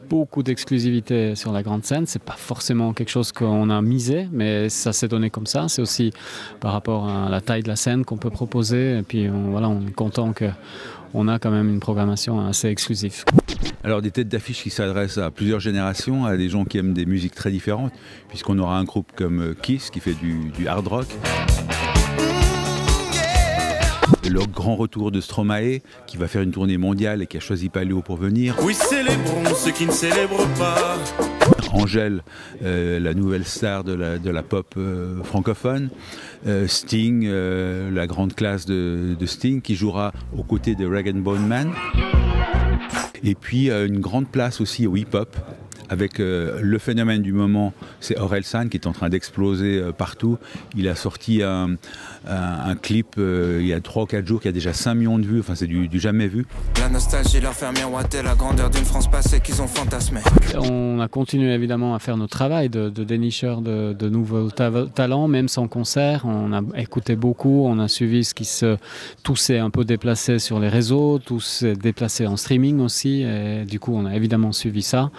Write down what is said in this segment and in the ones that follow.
beaucoup d'exclusivité sur la grande scène. C'est pas forcément quelque chose qu'on a misé, mais ça s'est donné comme ça. C'est aussi par rapport à la taille de la scène qu'on peut proposer. Et puis voilà, on est content qu'on a quand même une programmation assez exclusive. Alors des têtes d'affiche qui s'adressent à plusieurs générations, à des gens qui aiment des musiques très différentes, puisqu'on aura un groupe comme Kiss qui fait du hard rock. Le grand retour de Stromae, qui va faire une tournée mondiale et qui a choisi Palio pour venir. Oui, célébrons ceux qui ne célèbrent pas. Angèle, la nouvelle star de la pop francophone. Sting, la grande classe de Sting, qui jouera aux côtés de Rag & Bone Man. Et puis une grande place aussi au hip-hop, avec le phénomène du moment, c'est Orelsan qui est en train d'exploser partout. Il a sorti un clip il y a 3 ou 4 jours qui a déjà 5 millions de vues, enfin c'est du jamais vu. La nostalgie leur fait miroiter la grandeur d'une France passée qu'ils ont fantasmée. On a continué évidemment à faire notre travail de dénicheur de nouveaux talents, même sans concert. On a écouté beaucoup, on a suivi tout s'est un peu déplacé sur les réseaux, tout s'est déplacé en streaming aussi. Et du coup, on a évidemment suivi ça.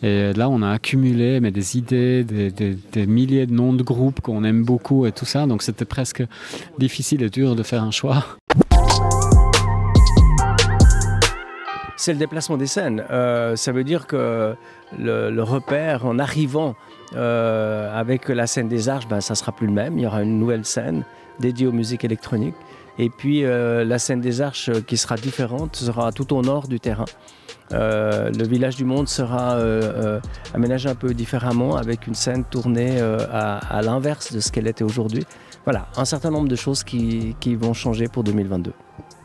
Et là, on a accumulé des idées, des milliers de noms de groupes qu'on aime beaucoup et tout ça. Donc c'était presque difficile et dur de faire un choix. C'est le déplacement des scènes. Ça veut dire que le repère en arrivant avec la scène des Arches, ça ne sera plus le même. Il y aura une nouvelle scène dédiée aux musiques électroniques. Et puis la scène des Arches qui sera différente sera tout au nord du terrain. Le village du monde sera aménagé un peu différemment avec une scène tournée à l'inverse de ce qu'elle était aujourd'hui. Voilà, un certain nombre de choses qui vont changer pour 2022.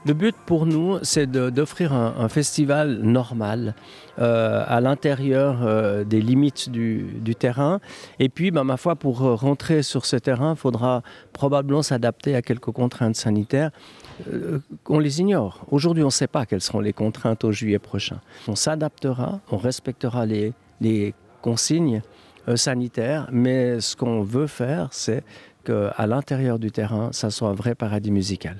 Le but pour nous, c'est d'offrir un festival normal à l'intérieur des limites du terrain. Et puis, ma foi, pour rentrer sur ce terrain, il faudra probablement s'adapter à quelques contraintes sanitaires. On les ignore. Aujourd'hui, on ne sait pas quelles seront les contraintes au juillet prochain. On s'adaptera, on respectera les consignes sanitaires, mais ce qu'on veut faire, c'est qu'à l'intérieur du terrain, ça soit un vrai paradis musical.